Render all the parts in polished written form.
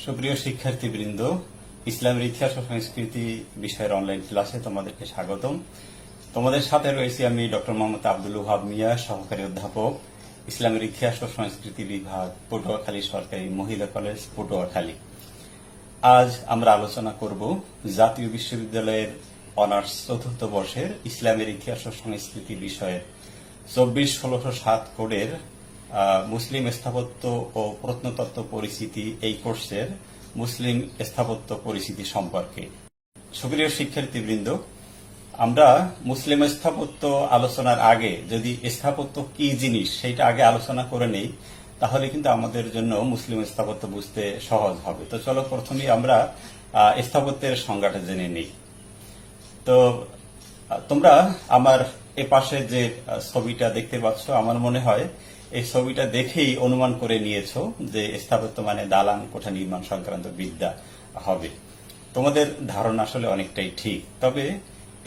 সুপ্রিয় শিক্ষার্থীবৃন্দ, ইসলামের ইতিহাস ও সংস্কৃতি বিষয়ের অনলাইন ক্লাসে তোমাদেরকে স্বাগতম। তোমাদের সাথে রয়েছি আমি ডক্টর মোহাম্মদ আব্দুল ওহাব মিয়া, সহকারী অধ্যাপক, ইসলামের ইতিহাস ও সংস্কৃতি বিভাগ, পটুয়াখালী সরকারি মহিলা কলেজ, পটুয়াখালী। আজ আমরা আলোচনা করব জাতীয় বিশ্ববিদ্যালয়ের অনার্স চতুর্থ বর্ষের ইসলামের ইতিহাস ও সংস্কৃতি বিষয়ের 24-1607 কোডের মুসলিম স্থাপত্য ও প্রত্নতত্ত্ব পরিচিতি এই কোর্সের মুসলিম স্থাপত্য পরিচিতি সম্পর্কে। সুপ্রিয় শিক্ষার্থীবৃন্দ, আমরা মুসলিম স্থাপত্য আলোচনার আগে যদি স্থাপত্য কি জিনিস সেটা আগে আলোচনা করে নেই, তাহলে কিন্তু আমাদের জন্য মুসলিম স্থাপত্য বুঝতে সহজ হবে। তো চলো প্রথমেই আমরা স্থাপত্যের সংজ্ঞাটা জেনে নিই। তো তোমরা আমার এ পাশে যে ছবিটা দেখতে পাচ্ছ, আমার মনে হয় এই ছবিটা দেখেই অনুমান করে নিয়েছো যে স্থাপত্য মানে দালান কোঠা নির্মাণ সংক্রান্ত বিদ্যা হবে। তোমাদের ধারণা আসলে অনেকটাই ঠিক। তবে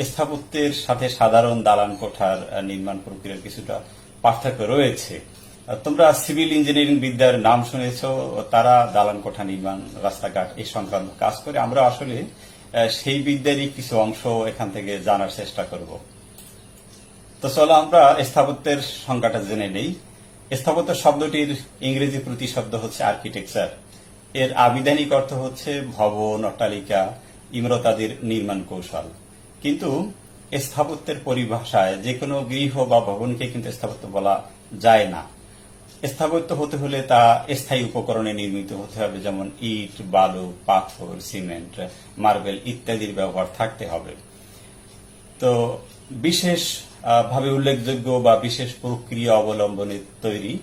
স্থাপত্যের সাথে সাধারণ দালান কোঠার নির্মাণ প্রক্রিয়ার কিছুটা পার্থক্য রয়েছে। তোমরা সিভিল ইঞ্জিনিয়ারিং বিদ্যার নাম শুনেছো, তারা দালান কোঠা নির্মাণ, রাস্তাঘাট এই সংক্রান্ত কাজ করে। আমরা আসলে সেই বিদ্যারই কিছু অংশ এখান থেকে জানার চেষ্টা করব। তো চলো আমরা স্থাপত্যের সংজ্ঞাটা জেনে নেই। স্থাপত্য শব্দটির ইংরেজি প্রতিশব্দ হচ্ছে আর্কিটেকচার। এর আবিধানিক অর্থ হচ্ছে ভবন, অট্টালিকা, ইমারতাদির নির্মাণ কৌশল। কিন্তু স্থাপত্যের পরিভাষায় যে কোনো গৃহ বা ভবনকে কিন্তু স্থাপত্য বলা যায় না। স্থাপত্য হতে হলে তা স্থায়ী উপকরণে নির্মিত হতে হবে, যেমন ইট, বালু, পাথর, সিমেন্ট, মার্বেল ইত্যাদির ব্যবহার থাকতে হবে। তো বিশেষ ভাবে উল্লেখযোগ্য বা বিশেষ প্রক্রিয়া অবলম্বনে তৈরি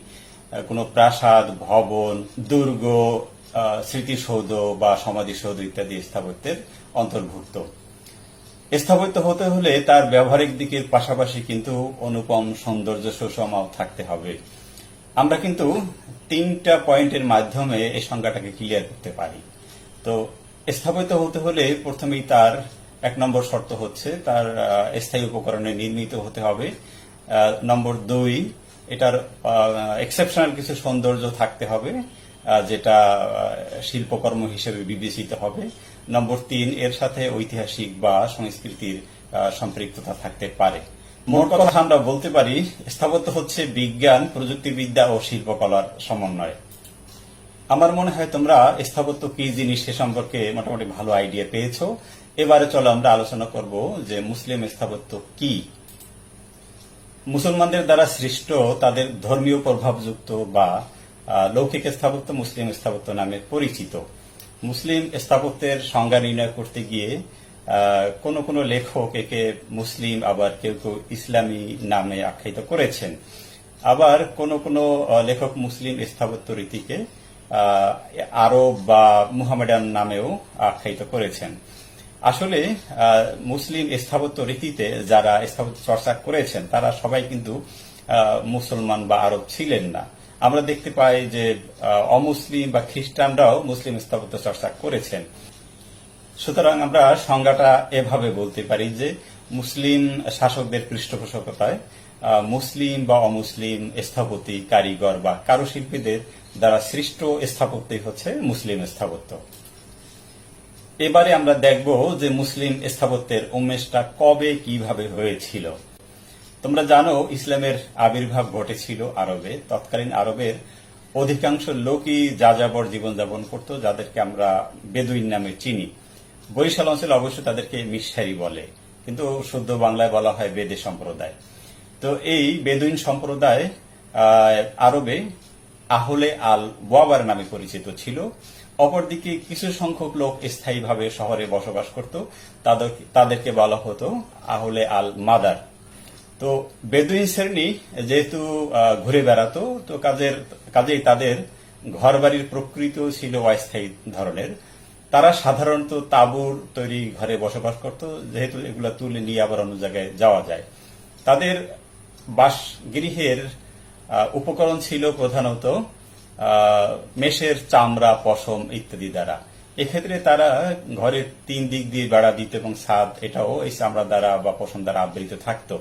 কোনো প্রাসাদ, ভবন, দুর্গ, স্মৃতিসৌধ বা সমাধিসৌধ ইত্যাদি স্থাপত্যের অন্তর্ভুক্ত। স্থাপত্য হতে হলে তার ব্যবহারিক দিকের পাশাপাশি কিন্তু অনুপম সৌন্দর্য সুষমাও থাকতে হবে। আমরা কিন্তু 3টা পয়েন্টের মাধ্যমে এই সংজ্ঞাটাকে ক্লিয়ার করতে পারি। তো স্থাপত্য হতে হলে প্রথমেই তার 1 নম্বর শর্ত হচ্ছে তার স্থায়ী উপকরণে নির্মিত হতে হবে। নম্বর 2, এটার এক্সেপশনাল কিছু সৌন্দর্য থাকতে হবে, যেটা শিল্পকর্ম হিসেবে বিবেচিত হবে। নম্বর 3, এর সাথে ঐতিহাসিক বা সংস্কৃতির সম্পৃক্ততা থাকতে পারে। মোট কথা আমরা বলতে পারি স্থাপত্য হচ্ছে বিজ্ঞান, প্রযুক্তিবিদ্যা ও শিল্পকলার সমন্বয়। আমার মনে হয় তোমরা স্থাপত্য কি জিনিস সে সম্পর্কে মোটামুটি ভালো আইডিয়া পেয়েছো। এবারে চলো আমরা আলোচনা করব যে মুসলিম স্থাপত্য কি। মুসলমানদের দ্বারা সৃষ্ট তাদের ধর্মীয় প্রভাবযুক্ত বা লৌকিক স্থাপত্য মুসলিম স্থাপত্য নামে পরিচিত। মুসলিম স্থাপত্যের সংজ্ঞা নির্ণয় করতে গিয়ে কোন কোন লেখক একে মুসলিম, আবার কেউ কেউ ইসলামী নামে আখ্যায়িত করেছেন। আবার কোন কোন লেখক মুসলিম স্থাপত্য রীতিকে আরব বা মুহামেডান নামেও আখ্যায়িত করেছেন। আসলে মুসলিম স্থাপত্য রীতিতে যারা স্থাপত্য চর্চা করেছেন তারা সবাই কিন্তু মুসলমান বা আরব ছিলেন না। আমরা দেখতে পাই যে অমুসলিম বা খ্রিস্টানরাও মুসলিম স্থাপত্য চর্চা করেছেন। সুতরাং আমরা সংজ্ঞাটা এভাবে বলতে পারি যে মুসলিম শাসকদের পৃষ্ঠপোষকতায় মুসলিম বা অমুসলিম স্থপতি, কারিগর বা কারুশিল্পীদের দ্বারা সৃষ্ট স্থাপত্যই হচ্ছে মুসলিম স্থাপত্য। এবারে আমরা দেখব যে মুসলিম স্থাপত্যের উন্মেষটা কবে কিভাবে হয়েছিল। তোমরা জানো ইসলামের আবির্ভাব ঘটেছিল আরবে। তৎকালীন আরবের অধিকাংশ লোকই যাযাবর জীবনযাপন করত, যাদেরকে আমরা বেদুইন নামে চিনি। বরিশাল অঞ্চলে অবশ্য তাদেরকে মিশারি বলে, কিন্তু শুদ্ধ বাংলায় বলা হয় বেদে সম্প্রদায়। তো এই বেদুইন সম্প্রদায় আরবে আহলে আল ওয়াবার নামে পরিচিত ছিল। অপরদিকে কিছু সংখ্যক লোক স্থায়ীভাবে শহরে বসবাস করত, তাদেরকে বলা হতো আহলে আল মাদার। তো বেদুইন শ্রেণী যেহেতু ঘুরে বেড়াতো, তো কাজেই তাদের ঘরবাড়ির প্রকৃত ছিল অস্থায়ী ধরনের। তারা সাধারণত তাঁবুর তৈরি ঘরে বসবাস করত, যেহেতু এগুলো তুলে নিয়ে আবার অন্য জায়গায় যাওয়া যায়। তাদের বাসগৃহের উপকরণ ছিল প্রধানত মেষের চামড়া, পশম ইত্যাদি দ্বারা। এক্ষেত্রে তারা ঘরের 3 দিক দিয়ে বেড়া দিত এবং ছাদ এটাও এই চামড়া দ্বারা বা পশম দ্বারা আবৃত থাকতো।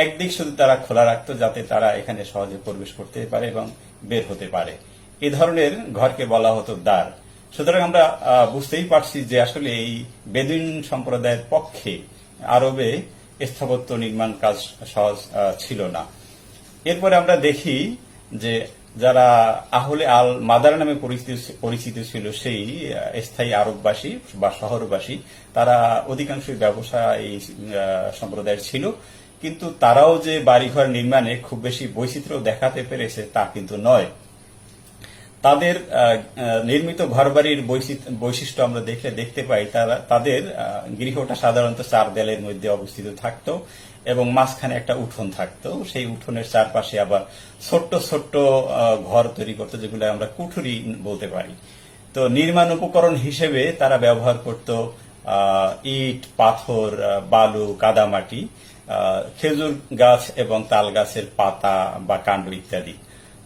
একদিক শুধু তারা খোলা রাখতো, যাতে তারা এখানে সহজে প্রবেশ করতে পারে এবং বের হতে পারে। এ ধরনের ঘরকে বলা হতো দ্বার। সুতরাং আমরা বুঝতেই পারছি যে আসলে এই বেদুইন সম্প্রদায়ের পক্ষে আরবে স্থাপত্য নির্মাণ কাজ সহজ ছিল না। এরপরে আমরা দেখি যে যারা আহলে আল মাদার নামে পরিচিত ছিল সেই স্থায়ী আরববাসী বা শহরবাসী, তারা অধিকাংশই ব্যবসায়ী সম্প্রদায়ের ছিল, কিন্তু তারাও যে বাড়িঘর নির্মাণে খুব বেশি বৈচিত্র্য দেখাতে পেরেছে তা কিন্তু নয়। তাদের নির্মিত ঘরবাড়ির বৈশিষ্ট্য আমরা দেখতে পাই, তাদের গৃহটা সাধারণত 4 দেয়ালের মধ্যে অবস্থিত থাকতো এবং মাঝখানে একটা উঠোন থাকতো। সেই উঠোনের চারপাশে আবার ছোট্ট ছোট্ট ঘর তৈরি করতো, যেগুলো আমরা কুঠুরি বলতে পারি। তো নির্মাণ উপকরণ হিসেবে তারা ব্যবহার করত ইট, পাথর, বালু, কাদামাটি, খেজুর গাছ এবং তাল গাছের পাতা বা কাণ্ড ইত্যাদি।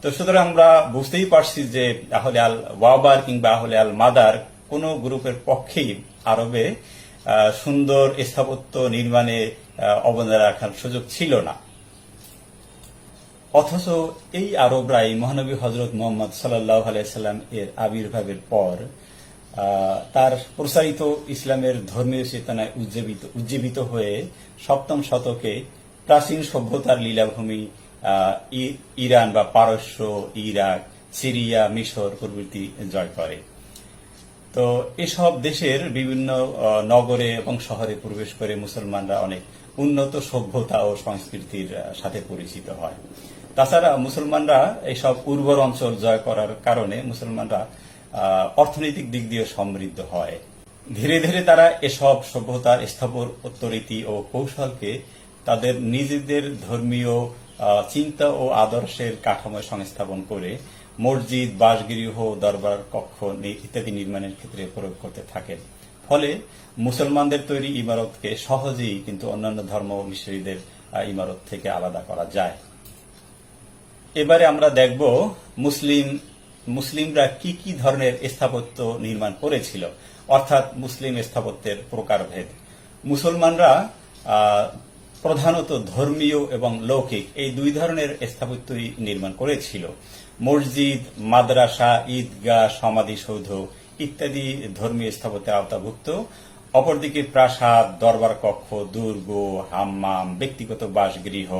তো সুতরাং আমরা বুঝতেই পারছি যে আহলে আল ওয়াবার কিংবা আহলে আল মাদার কোন গ্রুপের পক্ষেই আরবে সুন্দর স্থাপত্য নির্মাণে অবদান রাখার সুযোগ ছিল না। অথচ এই আরবরাই মহানবী হযরত মুহাম্মদ সাল্লাল্লাহু আলাইহি সাল্লাম এর আবির্ভাবের পর তার প্রসারিত ইসলামের ধর্মীয় চেতনায় উজ্জীবিত হয়ে 7ম শতকে প্রাচীন সভ্যতার লীলাভূমি ইরান বা পারস্য, ইরাক, সিরিয়া, মিশর প্রভৃতি জয় করে। তো এসব দেশের বিভিন্ন নগরে এবং শহরে প্রবেশ করে মুসলমানরা অনেক উন্নত সভ্যতা ও সংস্কৃতির সাথে পরিচিত হয়। তাছাড়া মুসলমানরা এইসব উর্বর অঞ্চল জয় করার কারণে মুসলমানরা অর্থনৈতিক দিক দিয়ে সমৃদ্ধ হয়। ধীরে ধীরে তারা এসব সভ্যতার স্থাপত্য রীতি ও কৌশলকে তাদের নিজেদের ধর্মীয় চিন্তা ও আদর্শের কাঠামোয় সংস্থাপন করে মসজিদ, বাসগৃহ, দরবার কক্ষ ইত্যাদি নির্মাণের ক্ষেত্রে প্রয়োগ করতে থাকেন। ফলে মুসলমানদের তৈরি ইমারতকে সহজেই কিন্তু অন্যান্য ধর্ম অনুসারীদের ইমারত থেকে আলাদা করা যায়। এবারে আমরা দেখব মুসলিমরা কি কি ধরনের স্থাপত্য নির্মাণ করেছিল, অর্থাৎ মুসলিম স্থাপত্যের প্রকারভেদ। মুসলমানরা প্রধানত ধর্মীয় এবং লৌকিক এই 2 ধরনের স্থাপত্যই নির্মাণ করেছিল। মসজিদ, মাদ্রাসা, ঈদগাহ, সমাধিসৌধ ইত্যাদি ধর্মীয় স্থাপত্যের আওতাভুক্ত। অপরদিকে প্রাসাদ, দরবার কক্ষ, দুর্গ, হাম্মাম, ব্যক্তিগত বাসগৃহ,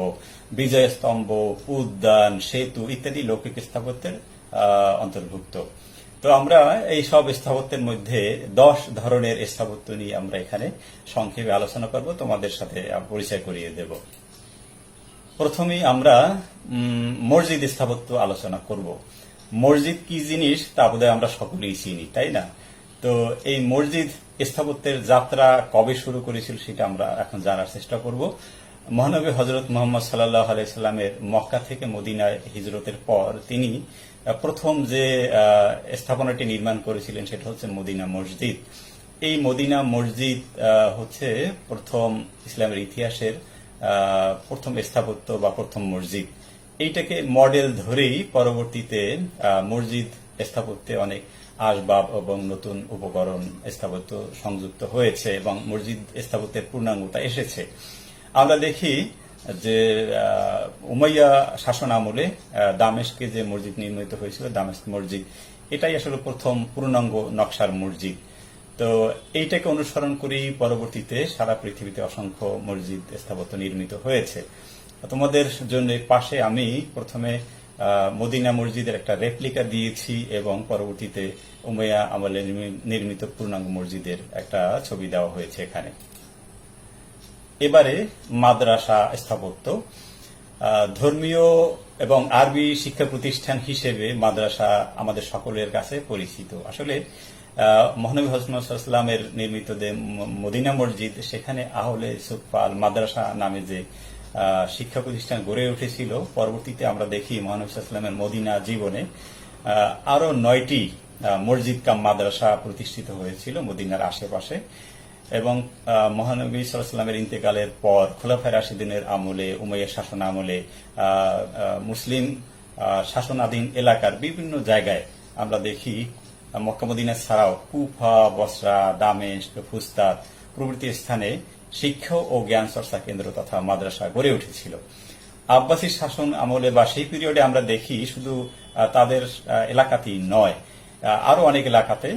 বিজয়স্তম্ভ, উদ্যান, সেতু ইত্যাদি লৌকিক স্থাপত্যের অন্তর্ভুক্ত। তো আমরা এই সব স্থাপত্যের মধ্যে 10 ধরনের স্থাপত্য নিয়ে আমরা এখানে সংক্ষেপে আলোচনা করব, তোমাদের সাথে পরিচয় করিয়ে দেব। প্রথমেই আমরা মসজিদ স্থাপত্য আলোচনা করব। মসজিদ কি জিনিস তা বোধহয় আমরা সকলেই চিনি, তাই না? তো এই মসজিদ স্থাপত্যের যাত্রা কবে শুরু করেছিল সেটা আমরা এখন জানার চেষ্টা করব। মহানবী হযরত মুহাম্মদ সাল্লাল্লাহু আলাইহি সাল্লামের মক্কা থেকে মদিনায় হিজরতের পর তিনি প্রথম যে স্থাপনাটি নির্মাণ করেছিলেন সেটা হচ্ছে মদিনা মসজিদ। এই মদিনা মসজিদ হচ্ছে প্রথম ইসলামের ইতিহাসের প্রথম স্থাপত্য বা প্রথম মসজিদ। এইটাকে মডেল ধরেই পরবর্তীতে মসজিদ স্থাপত্যে অনেক আসবাব এবং নতুন উপকরণ স্থাপত্য সংযুক্ত হয়েছে এবং মসজিদ স্থাপত্যের পূর্ণাঙ্গতা এসেছে। আমরা দেখি যে উমাইয়া শাসন আমলে দামেস্কে যে মসজিদ নির্মিত হয়েছিল, দামেস্ক মসজিদ, এটাই আসলে প্রথম পূর্ণাঙ্গ নকশার মসজিদ। তো এইটাকে অনুসরণ করেই পরবর্তীতে সারা পৃথিবীতে অসংখ্য মসজিদ স্থাপত্য নির্মিত হয়েছে। তোমাদের জন্য পাশে আমি প্রথমে মদিনা মসজিদের একটা রেপ্লিকা দিয়েছি এবং পরবর্তীতে উমাইয়া আমলে নির্মিত পূর্ণাঙ্গ মসজিদের একটা ছবি দেওয়া হয়েছে এখানে। এবারে মাদ্রাসা স্থাপত্য। ধর্মীয় এবং আরবি শিক্ষা প্রতিষ্ঠান হিসেবে মাদ্রাসা আমাদের সকলের কাছে পরিচিত। আসলে মহানবী হযরত মুহাম্মদ সাল্লাল্লাহু আলাইহি ওয়াসাল্লামের নির্মিত যে মদিনা মসজিদ, সেখানে আহলে সুফফা আল মাদ্রাসা নামে যে শিক্ষা প্রতিষ্ঠান গড়ে উঠেছিল, পরবর্তীতে আমরা দেখি মহানবী সাল্লাল্লাহু আলাইহি ওয়াসাল্লামের মদিনা জীবনে আরো 9টি মসজিদ কাম মাদ্রাসা প্রতিষ্ঠিত হয়েছিল মদিনার আশেপাশে। এবং মহানবী সাল্লাল্লাহু আলাইহি ওয়াসাল্লামের ইন্তেকালের পর খোলাফায়ে রাশিদিনের আমলে, উমাইয়া শাসন আমলে মুসলিম শাসনাধীন এলাকার বিভিন্ন জায়গায় আমরা দেখি মক্কা মদিনা ছাড়াও কুফা, বসরা, দামেস্ক, ফুস্তাত প্রভৃতি স্থানে শিক্ষা ও জ্ঞান চর্চা কেন্দ্র তথা মাদ্রাসা গড়ে উঠেছিল। আব্বাসী শাসন আমলে বা সেই পিরিয়ডে আমরা দেখি শুধু তাদের এলাকাতেই নয়, আরো অনেক এলাকাতে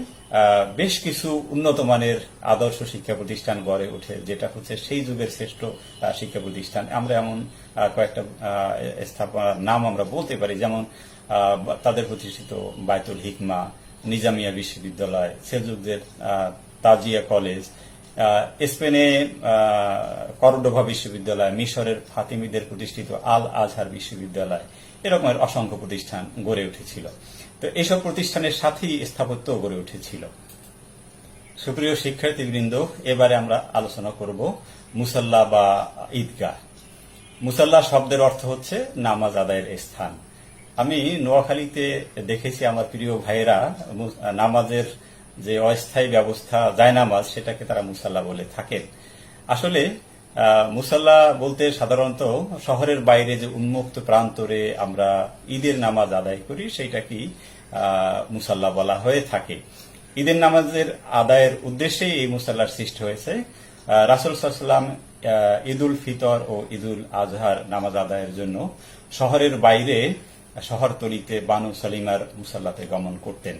বেশ কিছু উন্নত মানের আদর্শ শিক্ষা প্রতিষ্ঠান গড়ে ওঠে, যেটা হচ্ছে সেই যুগের শ্রেষ্ঠ শিক্ষা প্রতিষ্ঠান। আমরা এমন কয়েকটা স্থাপনার নাম আমরা বলতে পারি, যেমন তাদের প্রতিষ্ঠিত বায়তুল হিকমা, নিজামিয়া বিশ্ববিদ্যালয়, সেলজুকদের তাজিয়া কলেজ, স্পেনে করডোভা বিশ্ববিদ্যালয়, মিশরের ফাতিমিদের প্রতিষ্ঠিত আল আজহার বিশ্ববিদ্যালয়, এরকমের অসংখ্য প্রতিষ্ঠান গড়ে উঠেছিল। তো এইসব প্রতিষ্ঠানের সাথেই স্থাপত্য গড়ে উঠেছিল। সুপ্রিয় শিক্ষার্থীবৃন্দ, এবারে আমরা আলোচনা করব মুসাল্লা বা ঈদগাহ। মুসাল্লা শব্দের অর্থ হচ্ছে নামাজ আদায়ের স্থান। আমি নোয়াখালীতে দেখেছি আমার প্রিয় ভাইয়েরা নামাজের যে অস্থায়ী ব্যবস্থা জায়নামাজ, সেটাকে তারা মুসাল্লা বলে থাকেন। আসলে মুসাল্লা বলতে সাধারণত শহরের বাইরে যে উন্মুক্ত প্রান্তরে আমরা ঈদের নামাজ আদায় করি, সেইটাকেই মুসাল্লা বলা হয়ে থাকে। ঈদের নামাজের আদায়ের উদ্দেশ্যেই এই মুসাল্লার সৃষ্টি হয়েছে। রাসূল সাল্লাল্লাহু আলাইহি ওয়াসাল্লাম ঈদুল ফিতর ও ঈদুল আজহার নামাজ আদায়ের জন্য শহরের বাইরে শহরতলিতে বানু সালিমার মুসাল্লাতে গমন করতেন।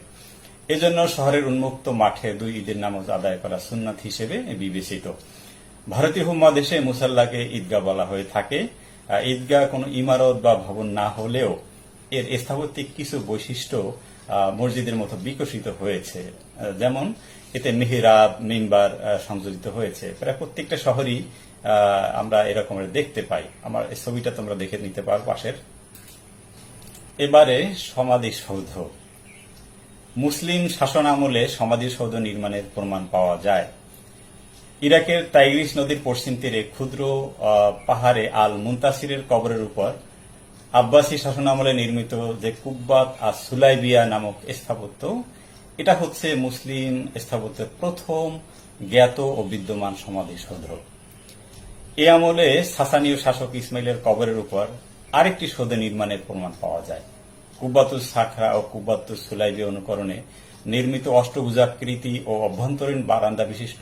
এজন্য শহরের উন্মুক্ত মাঠে দুই ঈদের নামাজ আদায় করা সুন্নাত হিসেবে বিবেচিত। ভারতীয় উপমহাদেশে মুসাল্লাকে ঈদগাহ বলা হয়ে থাকে। ঈদগাহ কোনো ইমারত বা ভবন না হলেও এর স্থাপত্যিক কিছু বৈশিষ্ট্য মসজিদের মতো বিকশিত হয়েছে। যেমন এতে মিহরাব, মিম্বার সংযোজিত হয়েছে। প্রায় প্রত্যেকটা শহরই আমরা এরকমের দেখতে পাই। আমার এই ছবিটা তোমরা দেখে নিতে পারো পাশের। এবারে সমাধিসৌধ। মুসলিম শাসন আমলে সমাধিসৌধ নির্মাণের প্রমাণ পাওয়া যায়। ইরাকের টাইগ্রিস নদীর পশ্চিম তীরে ক্ষুদ্র পাহাড়ে আল মুনতাসিরের কবরের উপর আব্বাসী শাসন আমলে নির্মিত যে কুব্বাত আর সুলাইবিয়া নামক স্থাপত্য, এটা হচ্ছে মুসলিম স্থাপত্যের প্রথম জ্ঞাত ও বিদ্যমান সমাধিসৌধ। এ আমলে সাসানীয় শাসক ইসমাইলের কবরের উপর আরেকটি সৌধ নির্মাণের প্রমাণ পাওয়া যায়। কুব্বাতুস সাখরা ও কুব্বাতুস সুলাইবিয়া অনুকরণে নির্মিত অষ্টভুজাকৃতি ও অভ্যন্তরীণ বারান্দা বিশিষ্ট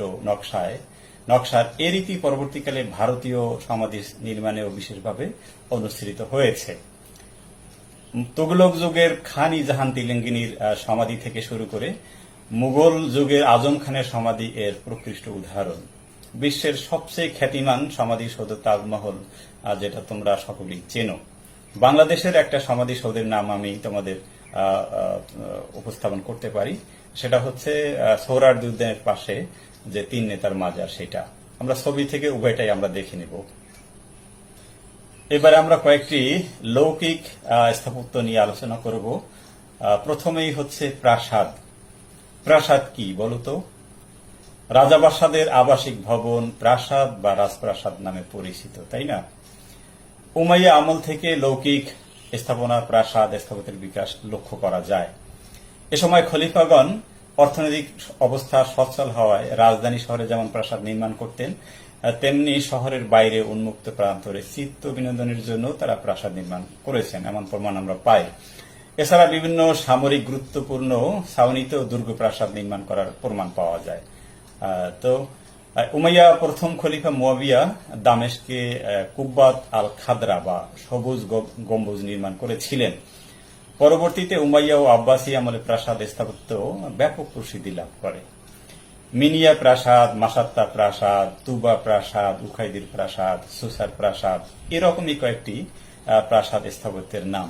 নকশার এ রীতি পরবর্তীকালে ভারতীয় সমাধি নির্মাণেও বিশেষভাবে অনুসৃত হয়েছে। তুগলক যুগের খান ই জাহান তিলেঙ্গিনীর সমাধি থেকে শুরু করে মুঘল যুগের আজম খানের সমাধি এর প্রকৃষ্ট উদাহরণ। বিশ্বের সবচেয়ে খ্যাতিমান সমাধিসৌধ তাজমহল, যেটা তোমরা সকলেই চেনো। বাংলাদেশের একটা সমাধিসৌধের নাম আমি তোমাদের উপস্থাপন করতে পারি, সেটা হচ্ছে সোহরাওয়ার্দী উদ্যানের পাশে যে তিন নেতার মাজার, সেটা আমরা ছবি থেকে উভয়টাই আমরা দেখে নেব। এবারে আমরা কয়েকটি লৌকিক স্থাপত্য নিয়ে আলোচনা করব। প্রথমেই হচ্ছে প্রাসাদ। প্রাসাদ কি বলতো? রাজাপ্রাসাদের আবাসিক ভবন প্রাসাদ বা রাজপ্রাসাদ নামে পরিচিত, তাই না? উমাইয়া আমল থেকে লৌকিক স্থাপনার প্রাসাদ স্থাপত্যের বিকাশ লক্ষ্য করা যায়। এ সময় খলিফাগণ অর্থনৈতিক অবস্থা সচ্ছল হওয়ায় রাজধানী শহরে যেমন প্রাসাদ নির্মাণ করতেন, তেমনি শহরের বাইরে উন্মুক্ত প্রান্তরে চিত্ত বিনোদনের জন্য তারা প্রাসাদ নির্মাণ করেছেন, এমন প্রমাণ আমরা পাই। এছাড়া বিভিন্ন সামরিক গুরুত্বপূর্ণ ছাউনিতেও দুর্গ প্রাসাদ নির্মাণ করার প্রমাণ পাওয়া যায়। তো উমাইয়া প্রথম খলিফা মুয়াবিয়া দামেশকে কুব্বাত আল খাদরা বা সবুজ গম্বুজ নির্মাণ করেছিলেন। পরবর্তীতে উমাইয়া ও আব্বাসী আমলে প্রাসাদ স্থাপত্য ব্যাপক প্রসিদ্ধি লাভ করে। মিনিয়া প্রাসাদ, মাসাত্তা প্রাসাদ, তুবা প্রাসাদ, উখাইদির প্রাসাদ, সুসার প্রাসাদ, এরকমই কয়েকটি প্রাসাদ স্থাপত্যের নাম।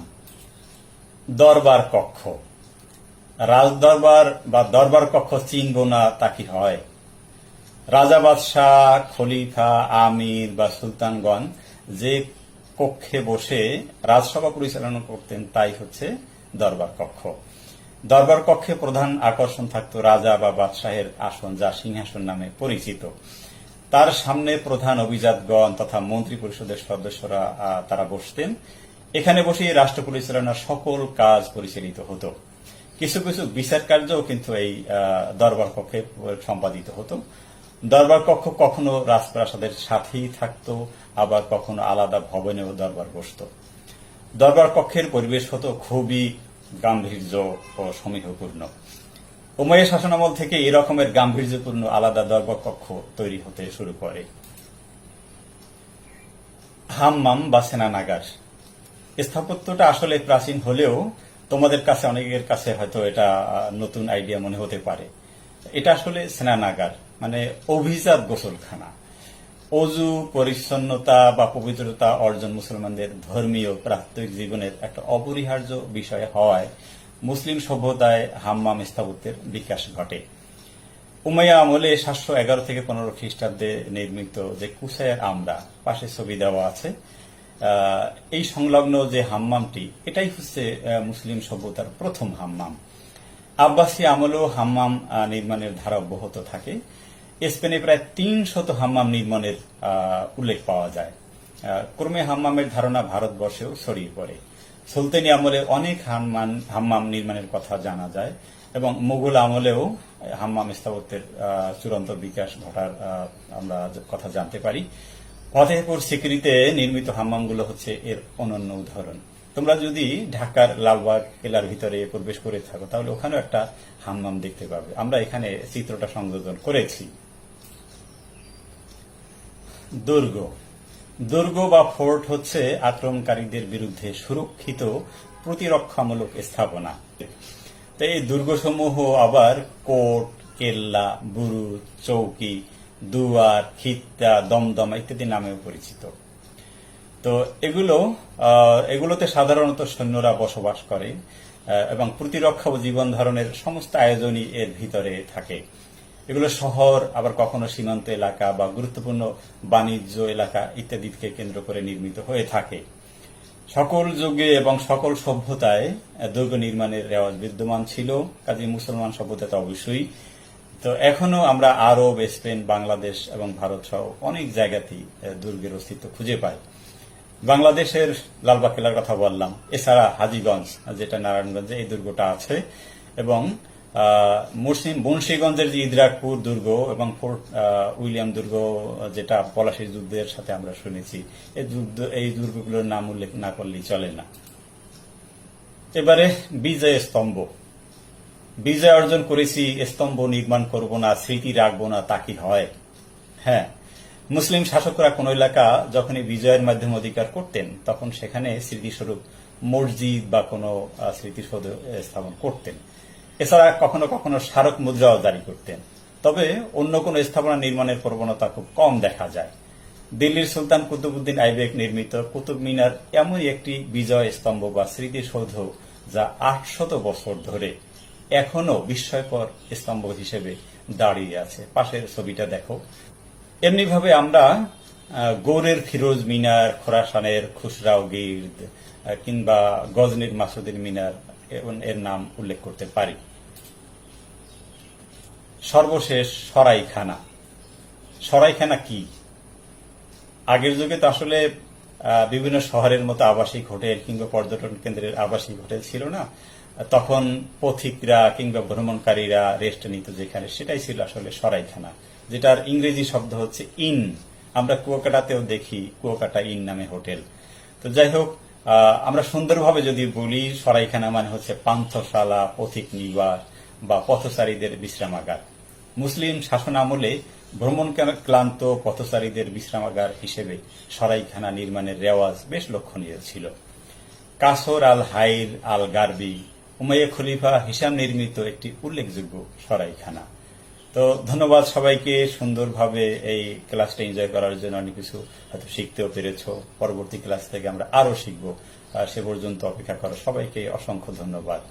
দরবার কক্ষ। রাজদরবার বা দরবার কক্ষ চিনব না তা কি হয়? রাজা, বাদশাহ, খলিফা, আমির বা সুলতানগণ যে কক্ষে বসে রাজসভা পরিচালনা করতেন তাই হচ্ছে দরবার কক্ষ। দরবার কক্ষে প্রধান আকর্ষণ থাকত রাজা বা বাদশাহের আসন, যা সিংহাসন নামে পরিচিত। তার সামনে প্রধান অভিজাতগণ তথা মন্ত্রী পরিষদের সদস্যরা তারা বসতেন। এখানে বসে রাষ্ট্র পরিচালনার সকল কাজ পরিচালিত হতো। কিছু কিছু বিচার কার্যও কিন্তু এই দরবার কক্ষে সম্পাদিত হতো। দরবার কক্ষ কখনো রাজপ্রাসাদের সাথেই থাকতো, আবার কখনো আলাদা ভবনেও দরবার বসত। দরবার কক্ষের পরিবেশ হতো খুবই গাম্ভীর্য ও সমীহপূর্ণ। উমাইয়া শাসনামল থেকে এই রকমের গাম্ভীর্যপূর্ণ আলাদা দরবার কক্ষ তৈরি হতে শুরু করে। হাম্মাম বা সেনানাগার। স্থাপত্যটা আসলে প্রাচীন হলেও তোমাদের কাছে, অনেকের কাছে হয়তো এটা নতুন আইডিয়া মনে হতে পারে। এটা আসলে স্নানাগার, মানে অভিজাত গোসলখানা। অজু, পরিচ্ছন্নতা বা পবিত্রতা অর্জন মুসলমানদের ধর্মীয় প্রাত্যহিক জীবনের একটা অপরিহার্য বিষয় হওয়ায় মুসলিম সভ্যতায় হাম্মাম স্থাপত্যের বিকাশ ঘটে। উমাইয়া আমলে 711 থেকে 15 খ্রিস্টাব্দে নির্মিত যে কুসায়ের আমরা, পাশে ছবি দেওয়া আছে, এই সংলগ্ন যে হাম্মামটি, এটাই হচ্ছে মুসলিম সভ্যতার প্রথম হাম্মাম। আব্বাসী আমলেও হাম্মাম নির্মাণের ধারা অব্যাহত থাকে। স্পেনে প্রায় 300 হাম্মাম নির্মাণের উল্লেখ পাওয়া যায়। ক্রমে হাম্মামের ধারণা ভারতবর্ষেও ছড়িয়ে পড়ে। সুলতানি আমলে অনেক হাম্মাম নির্মাণের কথা জানা যায় এবং মুঘল আমলেও হাম্মাম স্থাপত্যের চূড়ান্ত বিকাশ ঘটার আমরা কথা জানতে পারি। ফতেহপুর সিকরিতে নির্মিত হাম্মামগুলো হচ্ছে এর অনন্য উদাহরণ। তোমরা যদি ঢাকার লালবাগ কেল্লার ভিতরে প্রবেশ করে থাকো তাহলে ওখানেও একটা হাম্মাম দেখতে পাবে। আমরা এখানে চিত্রটা সংযোজন করেছি। দুর্গ। দুর্গ বা ফোর্ট হচ্ছে আক্রমণকারীদের বিরুদ্ধে সুরক্ষিত প্রতিরক্ষামূলক স্থাপনা। তো এই দুর্গসমূহ আবার কোট, কেল্লা, বুরুজ, চৌকি, দুয়ার, খিত্তা, দমদমা ইত্যাদি নামেও পরিচিত। তো এগুলোতে সাধারণত সৈন্যরা বসবাস করে এবং প্রতিরক্ষা ও জীবন ধারণের সমস্ত আয়োজনই এর ভিতরে থাকে। এগুলো শহর, আবার কখনো সীমান্ত এলাকা বা গুরুত্বপূর্ণ বাণিজ্য এলাকা ইত্যাদিকে কেন্দ্র করে নির্মিত হয়ে থাকে। সকল যুগে এবং সকল সভ্যতায় দুর্গ নির্মাণের রেওয়াজ বিদ্যমান ছিল, কাজে মুসলমান সভ্যতাতে অবশ্যই। তো এখনো আমরা আরব, স্পেন, বাংলাদেশ এবং ভারত সহ অনেক জায়গাতেই দুর্গের অস্তিত্ব খুঁজে পাই। বাংলাদেশের লালবাগ কেল্লার কথা বললাম, এছাড়া হাজীগঞ্জ, যেটা নারায়ণগঞ্জে, এই দুর্গটা আছে এবং মুন্সিগঞ্জের যে ইদ্রাকপুর দুর্গ এবং ফোর্ট উইলিয়াম দুর্গ, যেটা পলাশীর যুদ্ধের সাথে আমরা শুনেছি, এই দুর্গগুলোর নাম উল্লেখ না করলেই চলে না। এবারে বিজয় স্তম্ভ। বিজয় অর্জন করেছি, স্তম্ভ নির্মাণ করব না, স্মৃতি রাখবো না, তা কি হয়? হ্যাঁ, মুসলিম শাসকরা কোন এলাকা যখনই বিজয়ের মাধ্যমে অধিকার করতেন তখন সেখানে স্মৃতিস্বরূপ মসজিদ বা কোনো স্মৃতিসৌধ স্থাপন করতেন। এছাড়া কখনো কখনো স্মারক মুদ্রাও জারি করতেন। তবে অন্য কোন স্থাপনা নির্মাণের প্রবণতা খুব কম দেখা যায়। দিল্লির সুলতান কুতুবউদ্দিন আইবেক নির্মিত কুতুব মিনার এমনই একটি বিজয় স্তম্ভ বা স্মৃতিসৌধ যা 800 বছর ধরে এখনো বিস্ময়কর স্তম্ভ হিসেবে দাঁড়িয়ে আছে। পাশের ছবিটা দেখো। এমনিভাবে আমরা গৌড়ের ফিরোজ মিনার, খোরাসানের খুসরাও গির্দ কিংবা গজনির মাসুদের মিনার এর নাম উল্লেখ করতে পারি। সর্বশেষ সরাইখানা। সরাইখানা কি? আগের যুগে তো আসলে বিভিন্ন শহরের মতো আবাসিক হোটেল কিংবা পর্যটন কেন্দ্রের আবাসিক হোটেল ছিল না। তখন পথিকরা কিংবা ভ্রমণকারীরা রেস্ট নিত যেখানে, সেটাই ছিল আসলে সরাইখানা, যেটার ইংরেজি শব্দ হচ্ছে ইন। আমরা কুয়াকাটাতেও দেখি কুয়াকাটা ইন নামে হোটেল। তো যাই হোক, আমরা সুন্দরভাবে যদি বলি, সরাইখানা মানে হচ্ছে পান্থশালা, পথিক নিবাস বা পথচারীদের বিশ্রামাগার। মুসলিম শাসন আমলে ভ্রমণ ক্লান্ত পথচারীদের বিশ্রামাগার হিসেবে সরাইখানা নির্মাণের রেওয়াজ বেশ লক্ষণীয় ছিল। কাসর আল হাইর আল গারবি, উমাইয়া খলিফা হিসাম নির্মিত একটি উল্লেখযোগ্য সরাইখানা। তো ধন্যবাদ সবাইকে। সুন্দরভাবে এই ক্লাসটা এনজয় করার জন্য অনেক কিছু হয়তো শিখতেও পেরেছ। পরবর্তী ক্লাস থেকে আমরা আরো শিখব। সে পর্যন্ত অপেক্ষা করো। সবাইকে অসংখ্য ধন্যবাদ।